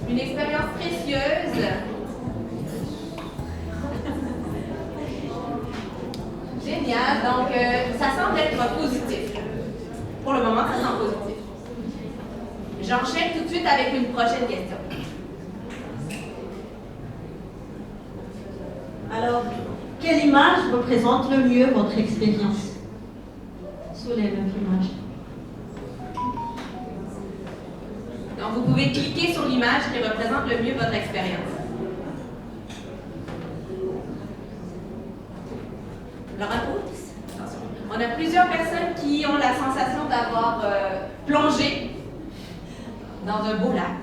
Une expérience précieuse. Génial. Donc, ça semble être positif. Pour le moment, ça semble positif. J'enchaîne tout de suite avec une prochaine question. Alors, quelle image représente le mieux votre expérience? Soulève l'image. Donc, vous pouvez cliquer sur l'image qui représente le mieux votre expérience. Laura, attention. On a plusieurs personnes qui ont la sensation d'avoir plongé dans un beau lac.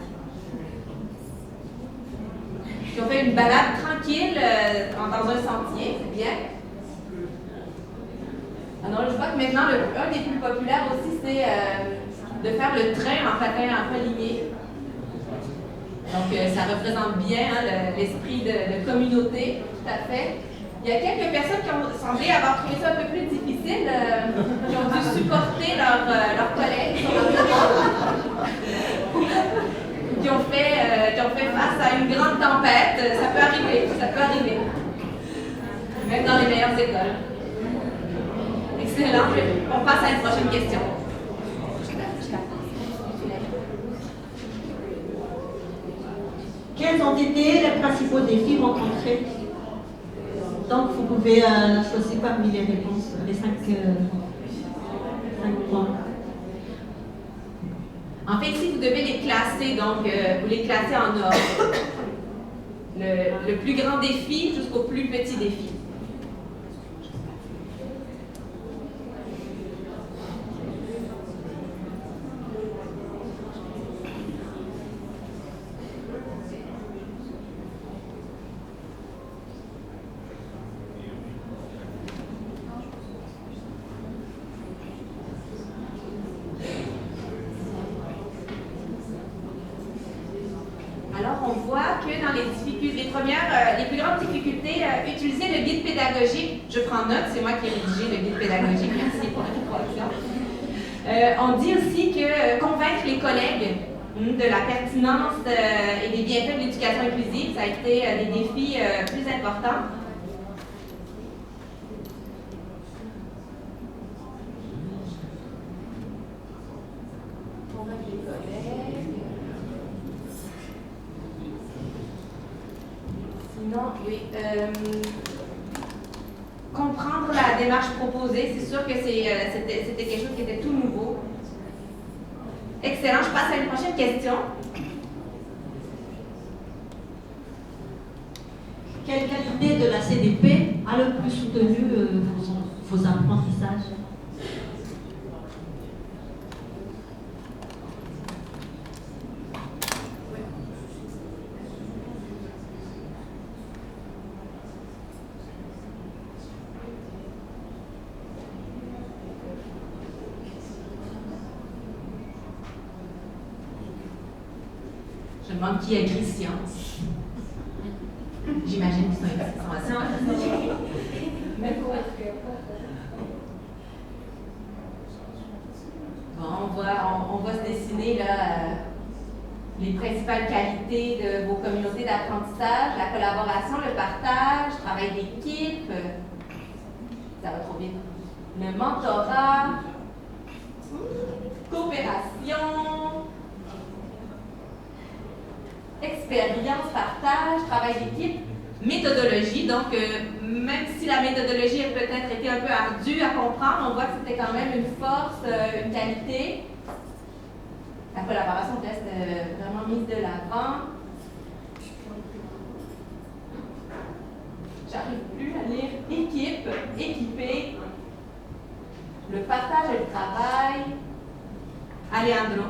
Qui ont fait une balade tranquille dans un sentier, c'est bien. Alors, je vois que maintenant, un des plus populaires aussi, c'est de faire le train en patin lié. Donc, ça représente bien l'esprit de communauté, tout à fait. Il y a quelques personnes qui ont semblé avoir trouvé ça un peu plus difficile, qui ont dû supporter leurs collègues sur leur qui ont fait face à une grande tempête. Ça peut arriver. Même dans les meilleures écoles. Excellent. On passe à une prochaine question. Quels ont été les principaux défis rencontrés? Donc, vous pouvez choisir parmi les réponses, les 5 points. En fait, si vous devez les classer, donc vous les classez en ordre. Le plus grand défi jusqu'au plus petit défi. Les plus grandes difficultés, utiliser le guide pédagogique. Je prends note, c'est moi qui ai rédigé le guide pédagogique. Merci pour la correction. On dit aussi que convaincre les collègues de la pertinence et des bienfaits de l'éducation inclusive, ça a été des défis plus importants. Convaincre les collègues. Sinon, oui. Comprendre la démarche proposée, c'est sûr que c'était quelque chose qui était tout nouveau. Excellent, je passe à une prochaine question. Quelle qualité de la CDP a le plus soutenu vos apprentissages? Je me demande qui a écrit science. J'imagine qu'ils sont assez bon, on va se dessiner là, les principales qualités de vos communautés d'apprentissage, la collaboration, le partage, le travail d'équipe, ça va trop vite, le mentorat, coopération, expérience, partage, travail d'équipe, méthodologie. Donc, même si la méthodologie a peut-être été un peu ardue à comprendre, on voit que c'était quand même une force, une qualité. La collaboration reste vraiment mise de l'avant. J'arrive plus à lire équipe, équipé, le partage et le travail. Alejandro.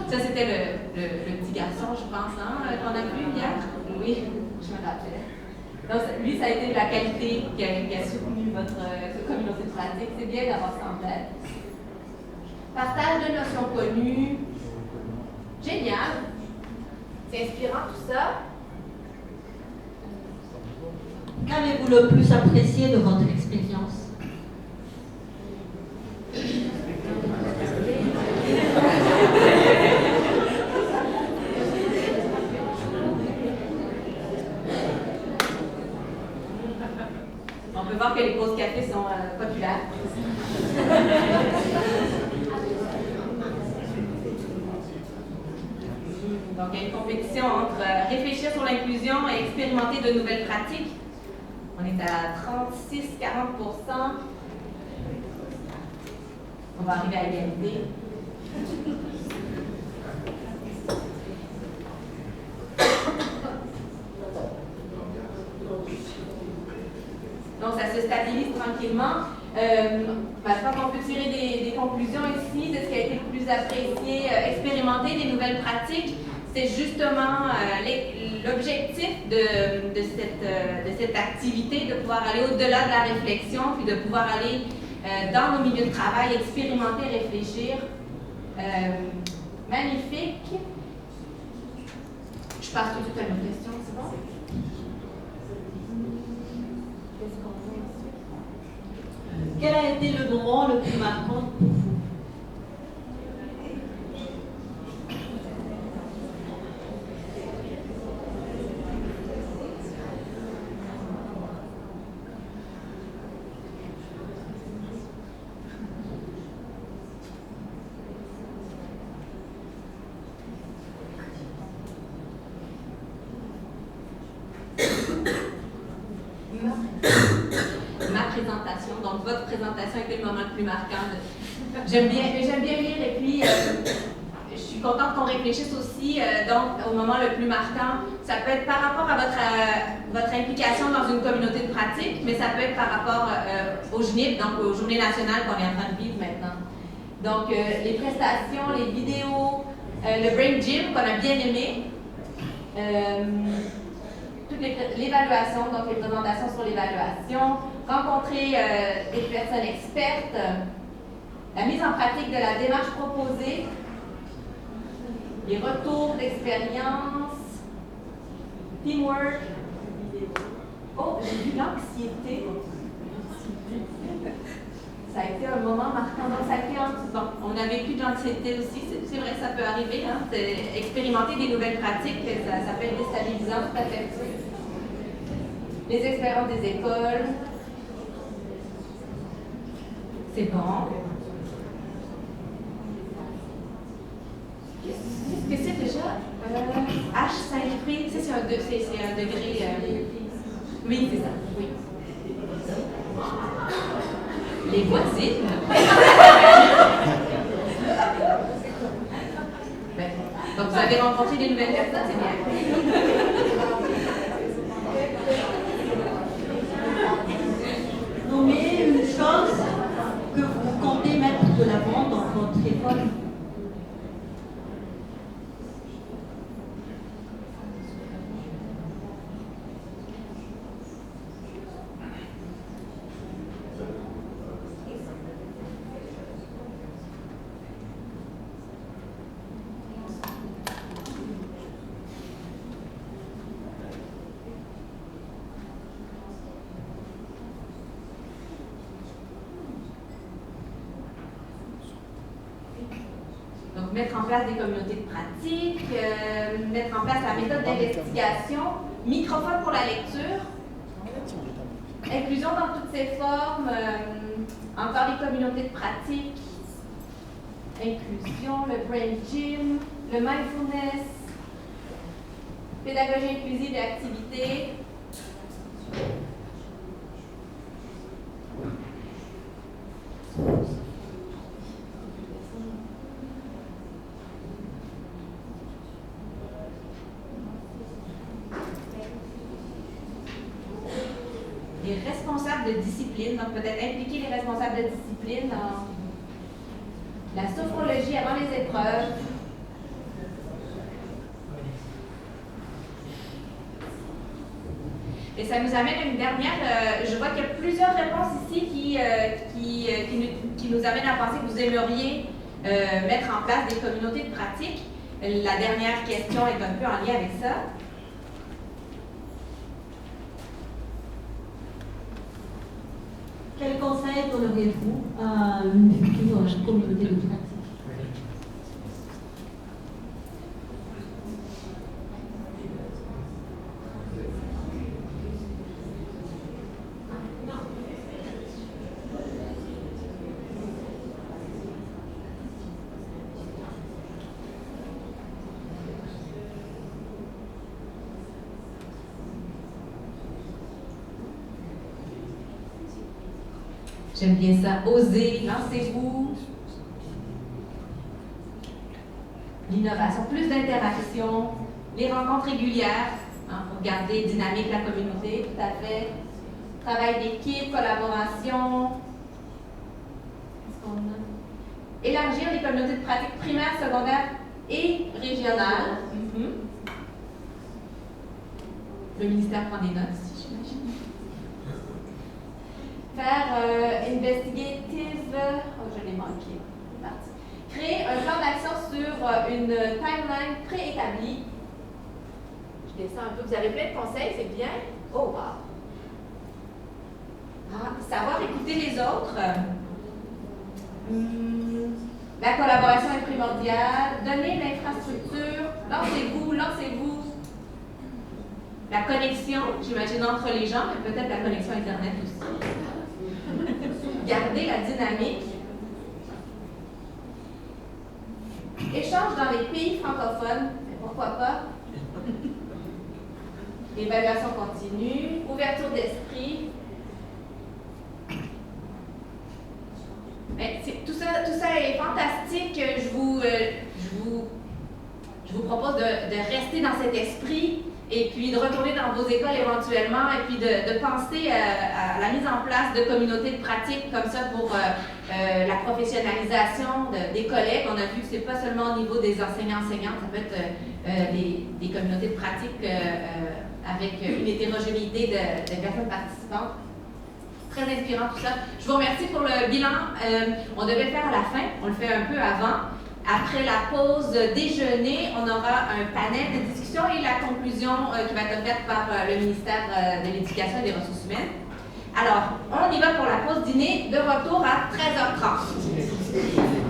Ça, c'était le petit garçon, je pense, hein, qu'on a vu hier. Oui, je me rappelle. Donc, lui, ça a été la qualité qui a soutenu votre communauté de pratique. C'est bien d'avoir ça en tête. Partage de notions connues. Génial. C'est inspirant tout ça. Qu'avez-vous le plus apprécié de votre expérience? voir que les pauses café sont populaires. Donc, il y a une compétition entre réfléchir sur l'inclusion et expérimenter de nouvelles pratiques. On est à 36-40%. On va arriver à égalité. Donc, ça se stabilise tranquillement. Je pense qu'on peut tirer des conclusions ici de ce qui a été le plus apprécié. Expérimenter des nouvelles pratiques, c'est justement l'objectif de cette activité, de pouvoir aller au-delà de la réflexion, puis de pouvoir aller dans nos milieux de travail, expérimenter, réfléchir. Magnifique. Je passe tout de suite à une question, c'est bon? Quel a été le moment le plus marquant pour vous? Ma présentation, donc votre présentation était le moment le plus marquant. J'aime bien lire et puis je suis contente qu'on réfléchisse aussi donc au moment le plus marquant. Ça peut être par rapport à votre implication dans une communauté de pratique, mais ça peut être par rapport au JNIP, donc aux Journées nationales qu'on est en train de vivre maintenant. Donc les prestations, les vidéos, le Brain Gym qu'on a bien aimé. L'évaluation, donc les présentations sur l'évaluation, rencontrer des personnes expertes, la mise en pratique de la démarche proposée, les retours d'expérience, teamwork. Oh, j'ai vu l'anxiété. Ça a été un moment marquant. Donc, ça a été bon, on a vécu de l'anxiété aussi, c'est vrai, ça peut arriver. Hein? Expérimenter des nouvelles pratiques, ça peut être déstabilisant, tout à fait. Les expériences des écoles. C'est bon. Qu'est-ce que c'est déjà? H Saint-Prix, c'est un degré. Oui, c'est ça, oui. Les voisines. Donc, vous avez rencontré des nouvelles personnes, c'est bien. Nommez une chose que vous comptez mettre de l'avant dans votre école. Donc, mettre en place des communautés de pratique, mettre en place la méthode d'investigation, microphone pour la lecture, inclusion dans toutes ses formes, encore les communautés de pratique, inclusion, le brain gym, le mindfulness, pédagogie inclusive et activité. Les responsables de discipline, donc peut-être impliquer les responsables de discipline dans la sophrologie avant les épreuves. Et ça nous amène à une dernière, je vois qu'il y a plusieurs réponses ici qui nous amènent à penser que vous aimeriez mettre en place des communautés de pratique. La dernière question est un peu en lien avec ça. Quel conseil donneriez-vous à une future communauté de pratique? J'aime bien ça. Osez, lancez-vous. L'innovation, plus d'interaction, les rencontres régulières, hein, pour garder dynamique la communauté, tout à fait. Travail d'équipe, collaboration. Qu'est-ce qu'on a? Élargir les communautés de pratique primaires, secondaires et régionales. Le ministère prend des notes ici, j'imagine. Faire investigative. Oh, je l'ai manqué. Créer un plan d'action sur une timeline préétablie. Je descends un peu. Vous avez plein de conseils, c'est bien. Oh, wow. Savoir écouter les autres. La collaboration est primordiale. Donner l'infrastructure. Lancez-vous. La connexion, j'imagine, entre les gens, mais peut-être la connexion Internet aussi. Garder la dynamique. Échange dans les pays francophones, mais pourquoi pas? Évaluation continue, ouverture d'esprit. Tout ça est fantastique. Je vous propose de rester dans cet esprit et puis de retourner dans vos écoles éventuellement et puis de penser à la mise en place de communautés de pratique comme ça pour la professionnalisation des collègues. On a vu que ce n'est pas seulement au niveau des enseignants-enseignantes, ça peut être des communautés de pratique avec une hétérogénéité de personnes participantes. Très inspirant tout ça. Je vous remercie pour le bilan. On devait le faire à la fin, on le fait un peu avant. Après la pause déjeuner, on aura un panel de discussion et la conclusion qui va être faite par le ministère de l'Éducation et des Ressources humaines. Alors, on y va pour la pause dîner, de retour à 13h30.